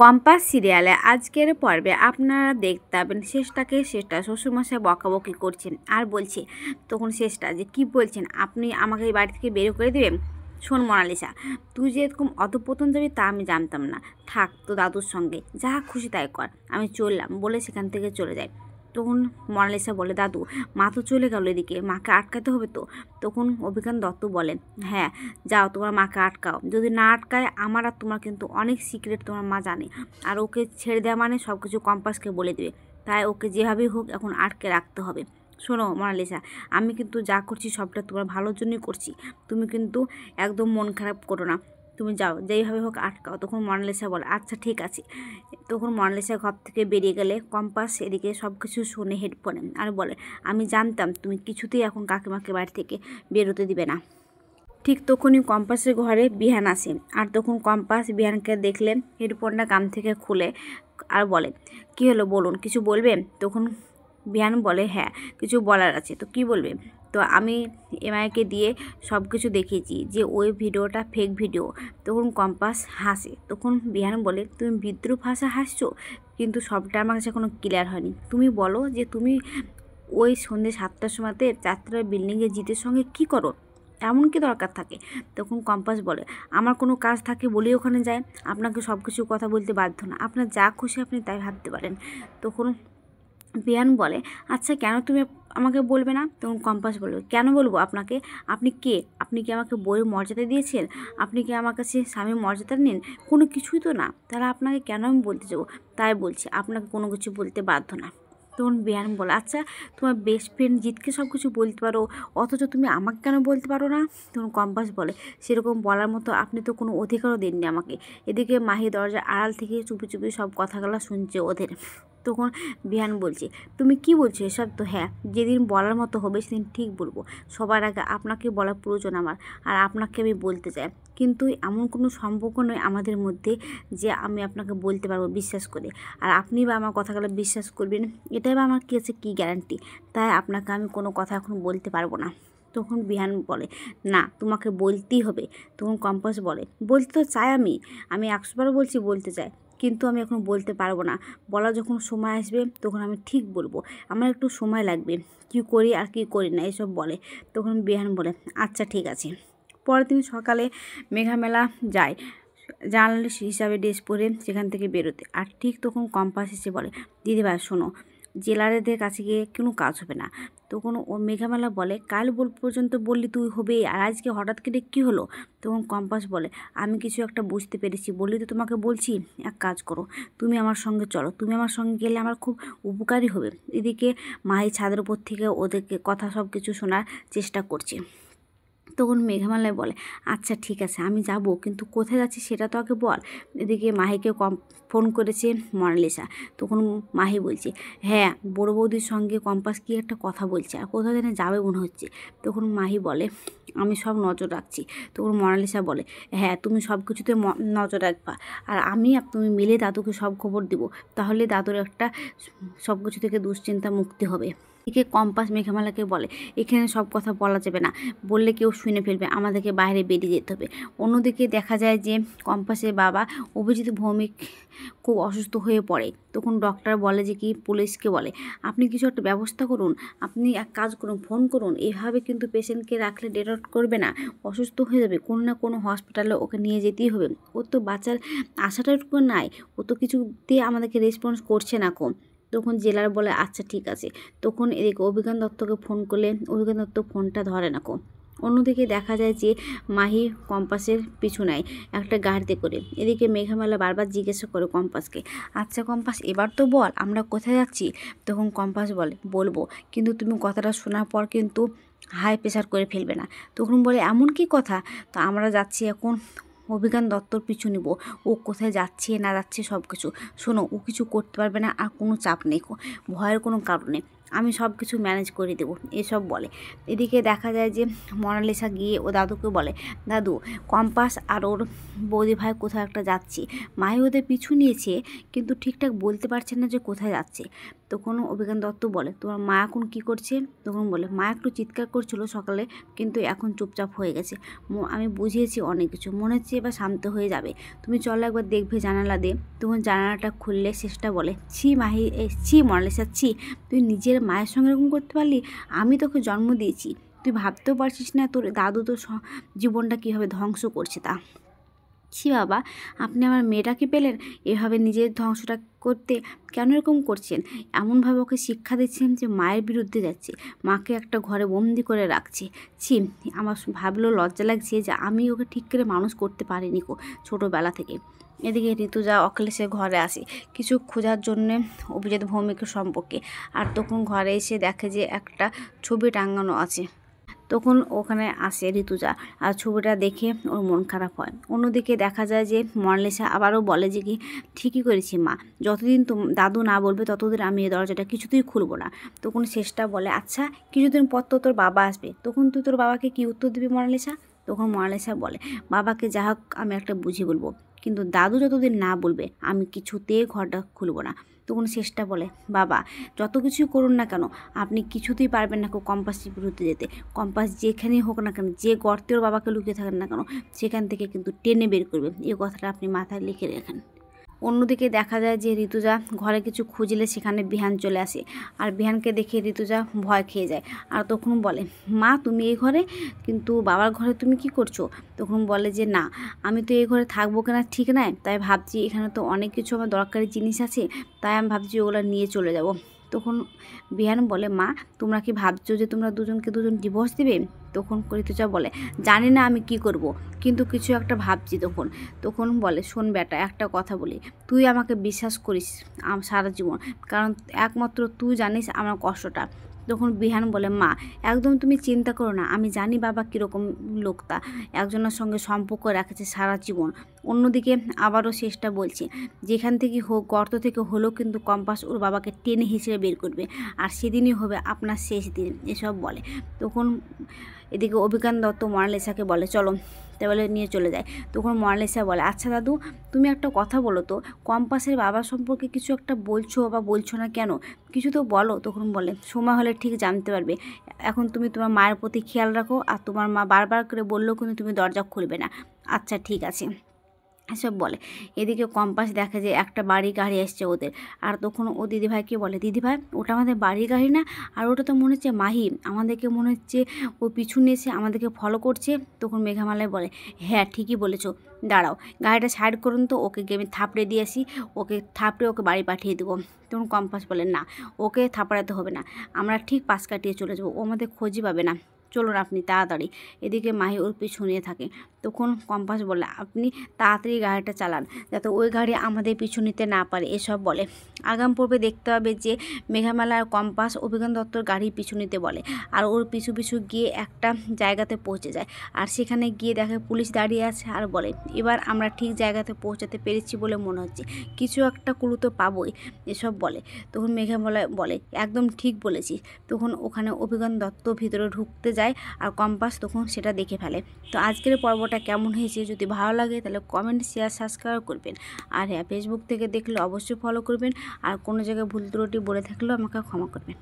Compass সিরিয়ালে আজকের পর্বে আপনারা দেখতে পাবেন শেষটাকে শ্বশুরমশাই বকাবকি করছেন আর বলছে তখন শেষটা যে কি বলছেন, আপনি আমাকে এই বাড়ি থেকে বের করে দেবেন। শোন মোনালিসা, তুই যে এরকম অধঃপতন যাবি তা আমি জানতাম না। থাক তো দাদুর সঙ্গে, যা খুশি তাই কর, আমি চললাম বলে সেখান থেকে চলে যায়। তখন মোনালিসা বলে, দাদু মা তো চলে গেল, এদিকে মাকে আটকাতে হবে তো। তখন অভিজ্ঞান দত্ত বলেন, হ্যাঁ যাও তোমার মাকে আটকাও, যদি না আটকায় আমার আর তোমার কিন্তু অনেক সিক্রেট তোমার মা জানে, আর ওকে ছেড়ে দেওয়া মানে সব কিছু কম্পাসকে বলে দেবে, তাই ওকে যেভাবেই হোক এখন আটকে রাখতে হবে। শোনো মোনালিসা, আমি কিন্তু যা করছি সবটা তোমার ভালোর জন্যই করছি, তুমি কিন্তু একদম মন খারাপ করো না, তুমি যাও যেইভাবে হোক আটকাও। তখন মোনালিসা বলে, আচ্ছা ঠিক আছে। তখন মোনালিসা ঘর থেকে বেরিয়ে গেলে কম্পাস এদিকে সব কিছু শুনে হেডফোনে আর বলে, আমি জানতাম তুমি কিছুতেই এখন কাকিমাকে বাড়ি থেকে বেরোতে দিবে না। ঠিক তখনই কম্পাসের ঘরে বিহান আসে, আর তখন কম্পাস বিহানকে দেখলে হেডফোনটা কান থেকে খুলে আর বলে, কী হলো বলুন, কিছু বলবে? তখন বিহান বলে, হ্যাঁ কিছু বলার আছে। তো কি বলবে? তো আমি এমআইকে দিয়ে সব কিছু দেখিয়েছি যে ওই ভিডিওটা ফেক ভিডিও। তখন কম্পাস হাসে। তখন বিহান বলে, তুমি বিদ্রুপ ভাষা হাসছো, কিন্তু সবটা আমার কাছে কোনো ক্লিয়ার হয়নি। তুমি বলো যে তুমি ওই সন্ধ্যে 7টার সময়তে 4তলার বিল্ডিংয়ে জিতের সঙ্গে কি করো, এমন কি দরকার থাকে? তখন কম্পাস বলে, আমার কোনো কাজ থাকে বলি ওখানে যায়, আপনাকে সব কিছু কথা বলতে বাধ্য না, আপনার যা খুশি আপনি তাই ভাবতে পারেন। তখন বিহান বলে, আচ্ছা কেন তুমি আমাকে বলবে না? তখন কম্পাস বলবে, কেন বলবো আপনাকে? আপনি কে? আপনি কি আমাকে বইয়ের মর্যাদা দিয়েছেন? আপনি কি আমার কাছে স্বামীর মর্যাদা নেন? কোনো কিছুই তো না, তাহলে আপনাকে কেন আমি বলতে যাবো? তাই বলছি আপনাকে কোনো কিছু বলতে বাধ্য না। তখন বিহান বলে, আচ্ছা তোমার বেস্ট ফ্রেন্ড জিতকে সব কিছু বলতে পারো, অথচ তুমি আমাকে কেন বলতে পারো না? তখন কম্পাস বলে, সেরকম বলার মতো আপনি তো কোনো অধিকারও দেননি আমাকে। এদিকে মাহি দরজার আড়াল থেকে চুপি চুপি সব কথাগুলো শুনছে ওদের। তখন বিহান বলছে, তুমি কি বলছো এসব? তো হ্যাঁ, যেদিন বলার মতো হবে সেদিন ঠিক বলবো, সবার আগে আপনাকে বলা প্রয়োজন আমার, আর আপনাকে আমি বলতে চাই, কিন্তু এমন কোনো সম্পর্ক নয় আমাদের মধ্যে যে আমি আপনাকে বলতে পারবো বিশ্বাস করে, আর আপনি বা আমার কথাগুলো বিশ্বাস করবেন এটাই বা আমার কী আছে, কী গ্যারান্টি? তাই আপনাকে আমি কোনো কথা এখন বলতে পারবো না। তখন বিহান বলে, না তোমাকে বলতেই হবে। তখন কম্পাস বলে, বলতে তো চাই আমি 100 বারও বলছি বলতে চাই, কিন্তু আমি এখন বলতে পারবো না, বলা যখন সময় আসবে তখন আমি ঠিক বলবো, আমার একটু সময় লাগবে, কি করি আর কি করি না এসব বলে। তখন বিহান বলে, আচ্ছা ঠিক আছে। পরের দিন সকালে মেঘামেলা যায় জার্নালিস্ট হিসাবে ড্রেস পরে সেখান থেকে বেরোতে, আর ঠিক তখন কম্পাস এসে বলে, দিদিভাই শোনো, জেলারেদের কাছে গিয়ে কোনো কাজ হবে না। তখন ও মেঘামেলা বলে, কাল পর্যন্ত বললি তুই হবে, আর আজকে হঠাৎ করে কী হলো? তখন কম্পাস বলে, আমি কিছু একটা বুঝতে পেরেছি বললি তো তোমাকে বলছি, এক কাজ করো, তুমি আমার সঙ্গে চলো, তুমি আমার সঙ্গে গেলে আমার খুব উপকারী হবে। এদিকে মাহি ছাদের উপর থেকে ওদেরকে কথা সব কিছু শোনার চেষ্টা করছে। তখন মেঘামালায় বলে, আচ্ছা ঠিক আছে আমি যাব, কিন্তু কোথায় যাচ্ছি সেটা তো আগে বল। এদিকে মাহিকে ফোন করেছে মোনালিসা। তখন মাহি বলছে, হ্যাঁ বড় বৌদির সঙ্গে কম্পাস কি একটা কথা বলছে, আর কোথাও যেন যাবে মনে হচ্ছে। তখন মাহি বলে, আমি সব নজর রাখছি। তখন মোনালিসা বলে, হ্যাঁ তুমি সব কিছুতে নজর রাখবা, আর আমি আর তুমি মিলে দাদুকে সব খবর দিব, তাহলে দাদুর একটা সব কিছু থেকে দুশ্চিন্তা মুক্তি হবে। এদিকে কম্পাস মেঘামালাকে বলে, এখানে সব কথা বলা যাবে না, বললে কেউ শুনে ফেলবে, আমাদেরকে বাইরে বেরিয়ে যেতে হবে। অন্যদিকে দেখা যায় যে কম্পাসের বাবা অভিজিৎ ভৌমিক খুব অসুস্থ হয়ে পড়ে। তখন ডক্টর বলে যে কি, পুলিশকে বলে, আপনি কিছু একটা ব্যবস্থা করুন, আপনি এক কাজ করুন, ফোন করুন, এভাবে কিন্তু পেশেন্টকে রাখলে ডেট আউট করবে না, অসুস্থ হয়ে যাবে, কোনো না কোনো হসপিটালে ওকে নিয়ে যেতেই হবে, ওর তো বাঁচার আশাটাটুকু নাই, ও তো কিছুতে আমাদেরকে রেসপন্স করছে না কম। তখন জেলার বলে, আচ্ছা ঠিক আছে। তখন এদিকে অভিজ্ঞান দত্তকে ফোন করলে অভিজ্ঞান দত্ত ফোনটা ধরে না কো। অন্যদিকে দেখা যায় যে মাহি কম্পাসের পিছু নেয় একটা গাড়িতে করে। এদিকে মেঘামালা বারবার জিজ্ঞাসা করে কম্পাসকে, আচ্ছা কম্পাস এবার তো বল আমরা কোথায় যাচ্ছি? তখন কম্পাস বলে, বলবো, কিন্তু তুমি কথাটা শোনার পর কিন্তু হাই প্রেশার করে ফেলবে না। তখন বলে, এমন কি কথা? তো আমরা যাচ্ছি এখন অভিজ্ঞান দত্তর পিছু নিব, ও কোথায় যাচ্ছে না যাচ্ছে সব কিছু। শোনো, ও কিছু করতে পারবে না, আর কোনো চাপ নেই, ভয়ের কোনো কারণে। আমি সব কিছু ম্যানেজ করে দেবো, এসব বলে। এদিকে দেখা যায় যে মোনালিসা গিয়ে ও দাদুকে বলে, দাদু কম্পাস আর ওর বৌদি ভাই কোথাও একটা যাচ্ছে, মাই ওদের পিছু নিয়েছে কিন্তু ঠিকঠাক বলতে পারছে না যে কোথায় যাচ্ছে। তখন অভিজ্ঞান দত্ত বলে, তোমার মা এখন কী করছে? তখন বলে, মা একটু চিৎকার করছিল সকালে, কিন্তু এখন চুপচাপ হয়ে গেছে। আমি বুঝিয়েছি অনেক কিছু, মনে হচ্ছে এবার শান্ত হয়ে যাবে। তুমি চলো একবার দেখবে জানালা দিয়ে। তখন জানালাটা খুললে শেষটা বলে, ছি মাহি, ছি মোনালিসা, ছি, তুই নিজের মায়ের সঙ্গে এরকম করতে পারলি? আমি তোকে জন্ম দিয়েছি, তুই ভাবতেও পারছিস না তোর দাদু তোর জীবনটা কীভাবে ধ্বংস করছে তা। ছি বাবা, আপনি আমার মেয়েটাকে পেলেন, এভাবে নিজের ধ্বংসটা করতে কেন এরকম করছেন? এমনভাবে ওকে শিক্ষা দিচ্ছেন যে মায়ের বিরুদ্ধে যাচ্ছে, মাকে একটা ঘরে বন্দি করে রাখছে। ছি, আমার ভাবলেও লজ্জা লাগছে যে আমি ওকে ঠিক করে মানুষ করতে পারিনি ছোটোবেলা থেকে। এদিকে ঋতুজা অখিলেশের ঘরে আসে কিছু খোঁজার জন্যে অভিজিৎ ভৌমিকের সম্পর্কে। আর তখন ঘরে এসে দেখে যে একটা ছবি টাঙানো আছে। তখন ওখানে আসে ঋতুজা, আর ছবিটা দেখে ওর মন খারাপ হয়। অন্যদিকে দেখা যায় যে মোনালিসা আবারও বলে যে কি, ঠিকই করেছি মা, যতদিন দাদু না বলবে ততদিন আমি এই দরজাটা কিছুতেই খুলবো না। তখন শেষটা বলে, আচ্ছা কিছুদিন পর তো তোর বাবা আসবে, তখন তুই তোর বাবাকে কি উত্তর দিবি মোনালিসা? তখন মোনালিসা বলে, বাবাকে যা হোক আমি একটা বুঝিয়ে বলবো, কিন্তু দাদু যতদিন না বলবে আমি কিছুতেই ঘরটা খুলবো না। তখন শেষটা বলে, বাবা যত কিছুই করুন না কেন আপনি কিছুতেই পারবেন না কম্পাসের বিরুদ্ধে যেতে। কম্পাস যেখানেই হোক না কেন, যে গর্তে ওর বাবাকে লুকিয়ে থাকেন না কেন, সেখান থেকে কিন্তু টেনে বের করবে, এই কথাটা আপনি মাথায় লিখে রাখেন। অন্যদিকে দেখা যায় যে ঋতুজা ঘরে কিছু খুঁজলে সেখানে বিহান চলে আসে, আর বিহানকে দেখে ঋতুজা ভয় খেয়ে যায়। আর তখন বলে, মা তুমি এই ঘরে, কিন্তু বাবার ঘরে তুমি কি করছো? তখন বলে যে না, আমি তো এই ঘরে থাকবো কিনা ঠিক নাই, তাই ভাবছি এখানে তো অনেক কিছু আমার দরকারি জিনিস আছে, তাই আমি ভাবছি ওগুলো নিয়ে চলে যাব। তখন বিহান বলে, মা তোমরা কি ভাবছো যে তোমরা দুজন ডিভোর্স দেবে? তখন ঋতুজা বলে, জানি না আমি কি করব, কিন্তু কিছু একটা ভাবছি। তখন বলে, শোন বেটা, একটা কথা বলি, তুই আমাকে বিশ্বাস করিস সারা জীবন, কারণ একমাত্র তুই জানিস আমার কষ্টটা। তখন বিহান বলে, মা একদম তুমি চিন্তা করো না, আমি জানি বাবা কীরকম লোকটা, একজনের সঙ্গে সম্পর্ক রাখেছে সারা জীবন। অন্যদিকে আবারও শেষটা বলছে, যেখান থেকে হোক, গর্ত থেকে হলেও কিন্তু কম্পাস ওর বাবাকে টেনে হিঁচড়ে বের করবে, আর সেদিনই হবে আপনার শেষ দিন, এসব বলে। তখন এদিকে অভিজ্ঞান দত্ত মোনালিসাকে বলে, চলো, বলে নিয়ে চলে যায়। তখন মোনালিসা বলে, আচ্ছা দাদু তুমি একটা কথা বলো তো, কম্পাসের বাবা সম্পর্কে কিছু একটা বলছো বা বলছো না কেন, কিছু তো বলো। তখন বলে, সময় হলে ঠিক জানতে পারবে, এখন তুমি তোমার মায়ের প্রতি খেয়াল রাখো, আর তোমার মা বারবার করে বললেও কিন্তু তুমি দরজা খুলবে না। আচ্ছা ঠিক আছে, এসব বলে। এদিকে কম্পাস দেখে যে একটা বাড়ি গাড়ি এসছে ওদের, আর তখন ও দিদিভাইকে বলে, দিদিভাই ওটা আমাদের বাড়ির গাড়ি না, আর ওটা তো মনে হচ্ছে মাহি, আমাদেরকে মনে হচ্ছে ও পিছু নিয়েছে, আমাদেরকে ফলো করছে। তখন মেঘামালায় বলে, হ্যাঁ ঠিকই বলেছো, দাঁড়াও গাড়িটা সাইড করুন তো, ওকে গেমে থাপড়ে দিয়ে আসি, ওকে থাপড়ে ওকে বাড়ি পাঠিয়ে দেবো। তখন কম্পাস বলে, না ওকে থাপড়াতে হবে না, আমরা ঠিক পাশ কাটিয়ে চলে যাবো, ও আমাদের খোঁজই পাবে না, চলুন আপনি তাড়াতাড়ি। এদিকে মাহি ওর পিছু নিয়ে থাকে। তখন কম্পাস বলে, আপনি তাড়াতাড়ি গাড়িটা চালান যাতে ওই গাড়ি আমাদের পিছু নিতে না পারে, এসব বলে। আগাম পর্বে দেখতে হবে যে মেঘামালা আর কম্পাস অভিজ্ঞান দত্তর গাড়ি পিছু নিতে বলে, আর ওর পিছু পিছু গিয়ে একটা জায়গাতে পৌঁছে যায়, আর সেখানে গিয়ে দেখে পুলিশ দাঁড়িয়ে আছে, আর বলে, এবার আমরা ঠিক জায়গাতে পৌঁছাতে পেরেছি বলে মনে হচ্ছে, কিছু একটা ক্লু তো পাবোই, এসব বলে। তখন মেঘামালা বলে, একদম ঠিক বলেছি। তখন ওখানে অভিজ্ঞান দত্ত ভিতরে ঢুকতে যায়, আর কম্পাস তখন সেটা দেখে ফেলে। তো আজকের পর্বটা কেমন হয়েছে, যদি ভালো লাগে তাহলে কমেন্ট, শেয়ার, সাবস্ক্রাইব করবেন। আর হ্যাঁ, ফেসবুক থেকে দেখলে অবশ্যই ফলো করবেন, আর কোনো জায়গায় ভুল ত্রুটি বলে থাকলেও আমাকে ক্ষমা করবেন।